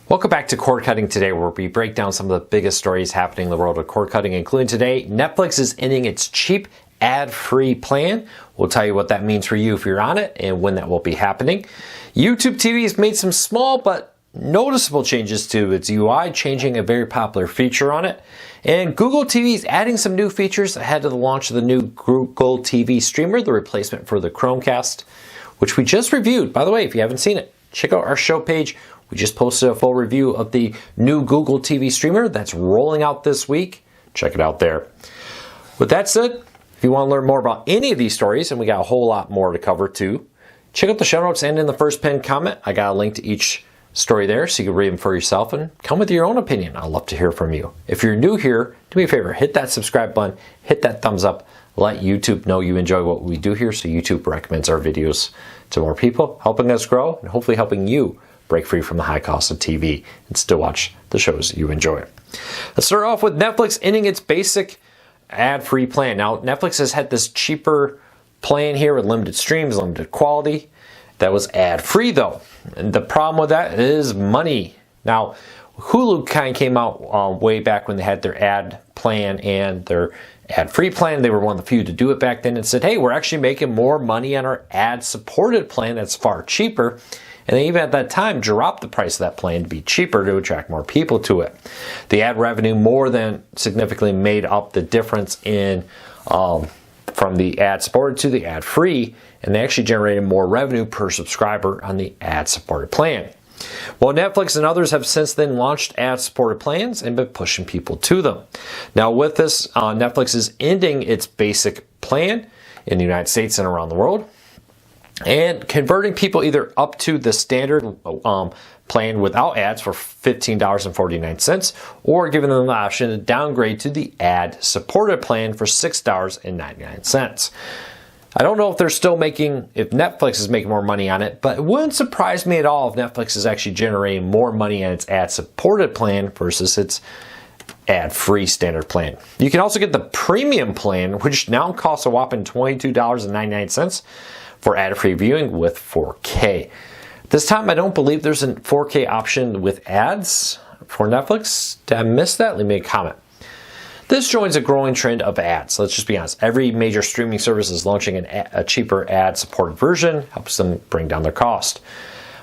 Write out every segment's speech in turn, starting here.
Welcome back to Cord Cutting Today, where we break down some of the biggest stories happening in the world of cord cutting, including today, Netflix is ending its cheap ad-free plan. We'll tell you what that means for you if you're on it and when that will be happening. YouTube TV has made some small but noticeable changes to its UI, changing a very popular feature on it. And Google TV is adding some new features ahead of the launch of the new Google TV streamer, the replacement for the Chromecast, which we just reviewed. By the way, if you haven't seen it, check out our show page. We just posted a full review of the new Google TV streamer that's rolling out this week. Check it out there. With that said, if you want to learn more about any of these stories, and we got a whole lot more to cover too, check out the show notes and in the first pinned comment. I got a link to each story there so you can read them for yourself and come with your own opinion. I'd love to hear from you. If you're new here, do me a favor, hit that subscribe button, hit that thumbs up, let YouTube know you enjoy what we do here so YouTube recommends our videos to more people, helping us grow and hopefully helping you break free from the high cost of TV and still watch the shows you enjoy. Let's start off with Netflix ending its basic ad-free plan. Now, Netflix has had this cheaper plan here with limited streams, limited quality. That was ad-free though. And the problem with that is money. Now, Hulu kind of came out way back when they had their ad plan and their ad-free plan. They were one of the few to do it back then and said, hey, we're actually making more money on our ad-supported plan that's far cheaper. And they even at that time dropped the price of that plan to be cheaper to attract more people to it. The ad revenue more than significantly made up the difference in from the ad supported to the ad free, and they actually generated more revenue per subscriber on the ad supported plan. Well, Netflix and others have since then launched ad supported plans and been pushing people to them. Now with this, Netflix is ending its basic plan in the United States and around the world, and converting people either up to the standard plan without ads for $15.49 or giving them the option to downgrade to the ad-supported plan for $6.99. I don't know if they're still if Netflix is making more money on it, but it wouldn't surprise me at all if Netflix is actually generating more money on its ad-supported plan versus its ad-free standard plan. You can also get the premium plan, which now costs a whopping $22.99 for ad-free viewing with 4K. This time, I don't believe there's a 4K option with ads for Netflix. Did I miss that? Leave me a comment. This joins a growing trend of ads. Let's just be honest. Every major streaming service is launching a cheaper ad-supported version, helps them bring down their cost.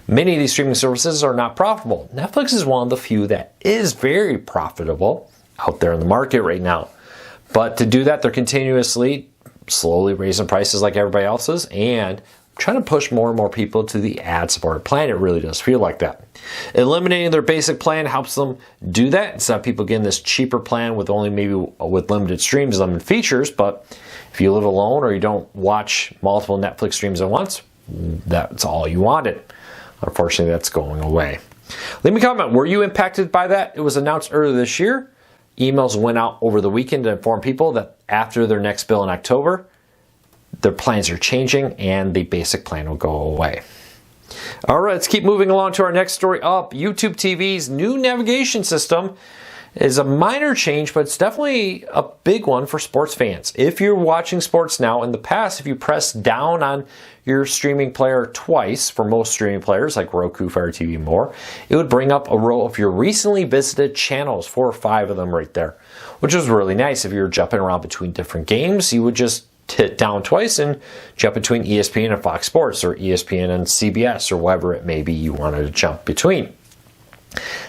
Many of these streaming services are not profitable. Netflix is one of the few that is very profitable out there in the market right now. But to do that, they're continuously slowly raising prices like everybody else is and trying to push more and more people to the ad-supported plan. It really does feel like that. Eliminating their basic plan helps them do that instead of people getting this cheaper plan with only maybe with limited streams, limited features. But if you live alone or you don't watch multiple Netflix streams at once, that's all you wanted. Unfortunately, that's going away. Leave me a comment. Were you impacted by that? It was announced earlier this year. Emails went out over the weekend to inform people that after their next bill in October, their plans are changing and the basic plan will go away. All right, let's keep moving along to our next story up. YouTube TV's new navigation system is a minor change, but it's definitely a big one for sports fans. If you're watching sports now, in the past, if you press down on your streaming player twice, for most streaming players like Roku, Fire TV, and more, it would bring up a row of your recently visited channels, 4 or 5 of them right there, which was really nice. If you were jumping around between different games, you would just hit down twice and jump between ESPN and Fox Sports, or ESPN and CBS, or whatever it may be you wanted to jump between.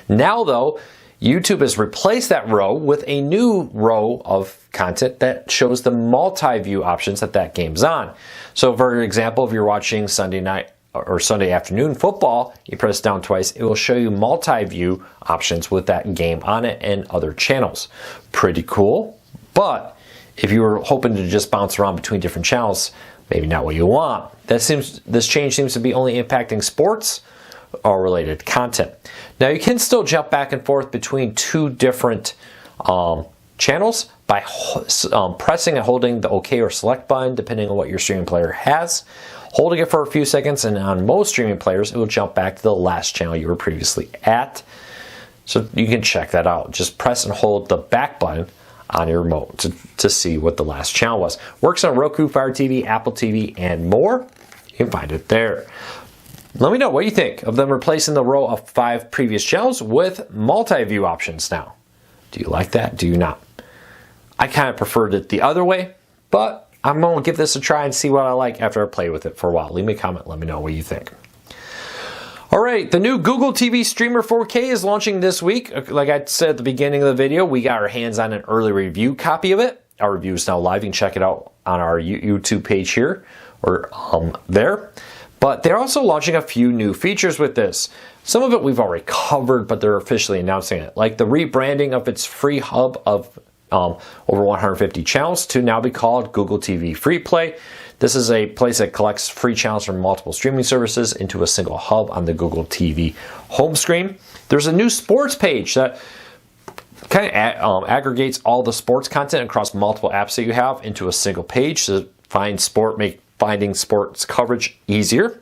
Now though, YouTube has replaced that row with a new row of content that shows the multi-view options that game's on. So for example, if you're watching Sunday night or Sunday afternoon football, you press down twice, it will show you multi-view options with that game on it and other channels. Pretty cool, but if you were hoping to just bounce around between different channels, maybe not what you want. This change seems to be only impacting sports or related content. Now you can still jump back and forth between 2 different channels by pressing and holding the OK or select button, depending on what your streaming player has. Holding it for a few seconds, and on most streaming players, it will jump back to the last channel you were previously at. So you can check that out. Just press and hold the back button on your remote to see what the last channel was. Works on Roku, Fire TV, Apple TV, and more. You can find it there. Let me know what you think of them replacing the row of 5 previous channels with multi-view options now. Do you like that? Do you not? I kind of preferred it the other way, but I'm going to give this a try and see what I like after I play with it for a while. Leave me a comment. Let me know what you think. All right, the new Google TV Streamer 4K is launching this week. Like I said at the beginning of the video, we got our hands on an early review copy of it. Our review is now live. You can check it out on our YouTube page here or there. But they're also launching a few new features with this. Some of it we've already covered, but they're officially announcing it. Like the rebranding of its free hub of over 150 channels to now be called Google TV Free Play. This is a place that collects free channels from multiple streaming services into a single hub on the Google TV home screen. There's a new sports page that kind of aggregates all the sports content across multiple apps that you have into a single page to make finding sports coverage easier.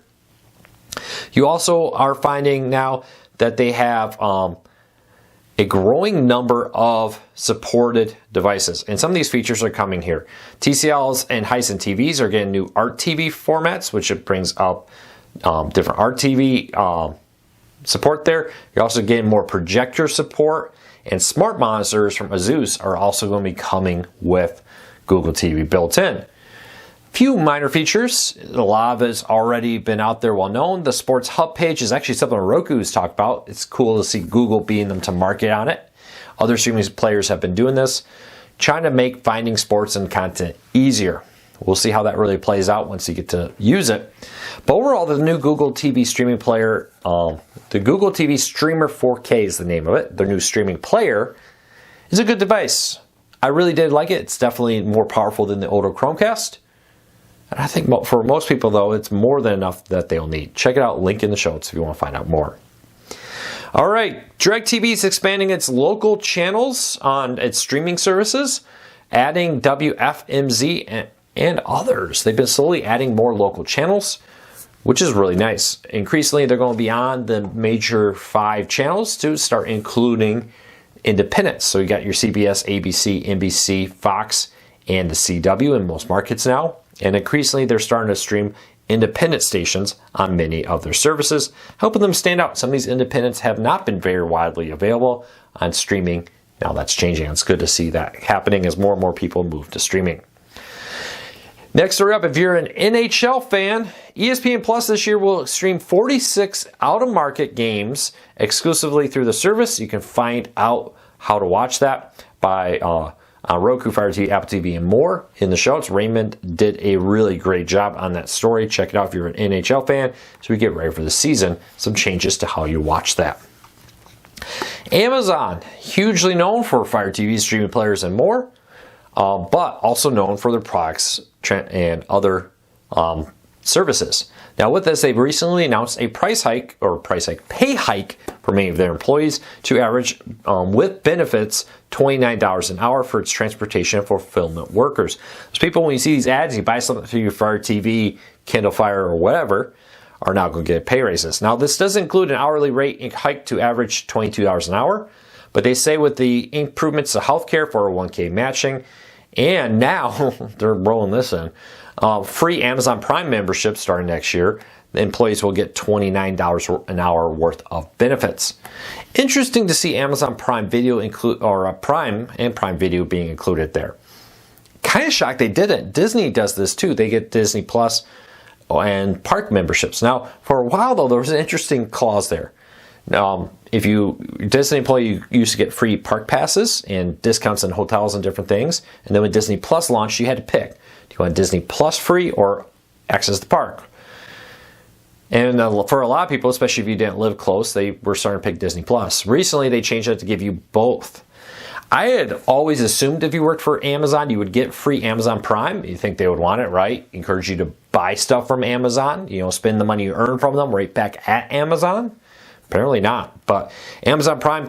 You also are finding now that they have a growing number of supported devices, and some of these features are coming here. TCLs and Hisense TVs are getting new Art TV formats, which it brings up different Art TV support there. You're also getting more projector support, and smart monitors from Asus are also going to be coming with Google TV built in. Few minor features. A lot of it's already been out there, well known. The Sports Hub page is actually something Roku's talked about. It's cool to see Google being them to market on it. Other streaming players have been doing this, trying to make finding sports and content easier. We'll see how that really plays out once you get to use it. But overall, the new Google TV streaming player, the Google TV Streamer 4K is the name of it. Their new streaming player is a good device. I really did like it. It's definitely more powerful than the older Chromecast. And I think for most people, though, it's more than enough that they'll need. Check it out, link in the show notes if you want to find out more. All right, DreTV is expanding its local channels on its streaming services, adding WFMZ and others. They've been slowly adding more local channels, which is really nice. Increasingly, they're going beyond the major 5 channels to start including independents. So you got your CBS, ABC, NBC, Fox, and the CW in most markets now. And increasingly, they're starting to stream independent stations on many of their services, helping them stand out. Some of these independents have not been very widely available on streaming. Now that's changing. It's good to see that happening as more and more people move to streaming. Next story up, if you're an NHL fan, ESPN Plus this year will stream 46 out-of-market games exclusively through the service. You can find out how to watch that by Roku, Fire TV, Apple TV, and more in the show notes. Raymond did a really great job on that story. Check it out if you're an NHL fan. So we get ready for the season. Some changes to how you watch that. Amazon, hugely known for Fire TV, streaming players, and more, but also known for their products and other services. Now with this, they've recently announced a pay hike for many of their employees to average, with benefits, $29 an hour for its transportation and fulfillment workers. So people, when you see these ads, you buy something through your Fire TV, Kindle Fire, or whatever, are now going to get pay raises. Now this does include an hourly rate hike to average $22 an hour, but they say with the improvements to healthcare, 401k matching, and now they're rolling this in, free Amazon Prime membership starting next year, the employees will get $29 an hour worth of benefits. Interesting to see Amazon Prime Video Prime and Prime Video being included there. Kind of shocked they didn't. Disney does this too. They get Disney Plus and park memberships. Now, for a while though, there was an interesting clause there. If you Disney employee, you used to get free park passes and discounts in hotels and different things. And then when Disney Plus launched, you had to pick. Do you want Disney Plus free or access the park? And for a lot of people, especially if you didn't live close, they were starting to pick Disney Plus. Recently, they changed it to give you both. I had always assumed if you worked for Amazon, you would get free Amazon Prime. You think they would want it, right? Encourage you to buy stuff from Amazon. Spend the money you earn from them right back at Amazon. Apparently not. But Amazon Prime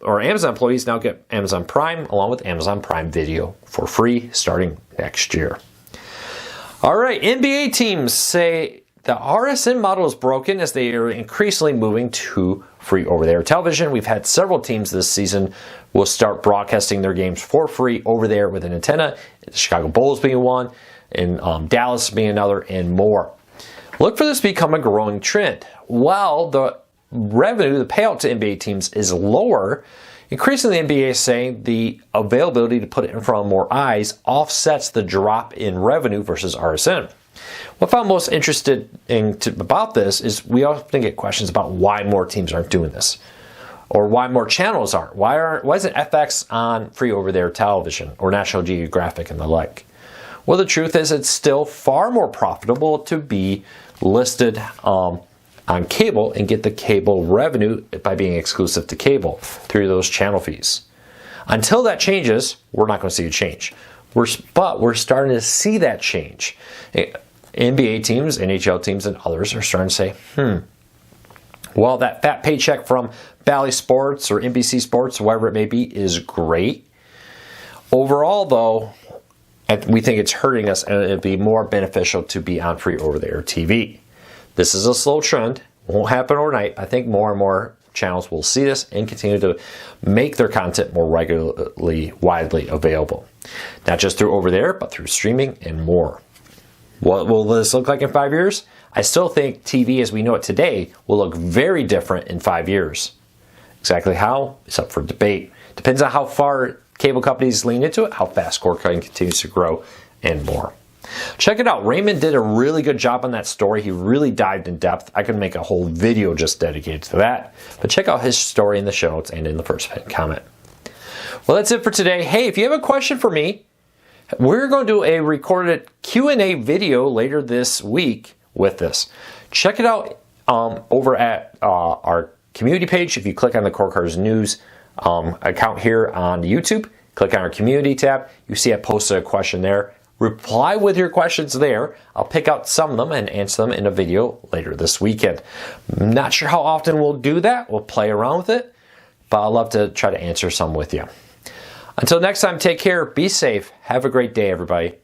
or Amazon employees now get Amazon Prime along with Amazon Prime Video for free starting next year. All right, NBA teams say the RSN model is broken as they are increasingly moving to free over-the-air television. We've had several teams this season will start broadcasting their games for free over there with an antenna. The Chicago Bulls being one, and Dallas being another, and more. Look for this to become a growing trend. While the revenue, the payout to NBA teams is lower, increasingly the NBA is saying the availability to put it in front of more eyes offsets the drop in revenue versus RSN. What I found most interesting about this is we often get questions about why more teams aren't doing this, or why more channels aren't. Why isn't FX on free over-the-air television or National Geographic and the like? Well, the truth is it's still far more profitable to be listed on cable and get the cable revenue by being exclusive to cable through those channel fees. Until that changes, we're not going to see a change. But we're starting to see that change. NBA teams, NHL teams, and others are starting to say, well, that fat paycheck from Bally Sports or NBC Sports, whatever it may be, is great. Overall, though, we think it's hurting us, and it'd be more beneficial to be on free over-the-air TV. This is a slow trend. Won't happen overnight. I think more and more channels will see this and continue to make their content more regularly, widely available. Not just through over-the-air, but through streaming and more. What will this look like in 5 years? I still think TV as we know it today will look very different in 5 years. Exactly how? It's up for debate. Depends on how far cable companies lean into it, how fast cord cutting continues to grow, and more. Check it out. Raymond did a really good job on that story. He really dived in depth. I could make a whole video just dedicated to that. But check out his story in the show notes and in the first pinned comment. Well, that's it for today. Hey, if you have a question for me, we're going to do a recorded Q&A video later this week with this. Check it out over at our community page. If you click on the Cord Cutters News account here on YouTube, click on our community tab. You see I posted a question there. Reply with your questions there. I'll pick out some of them and answer them in a video later this weekend. I'm not sure how often we'll do that. We'll play around with it, but I'd love to try to answer some with you. Until next time, take care, be safe, have a great day, everybody.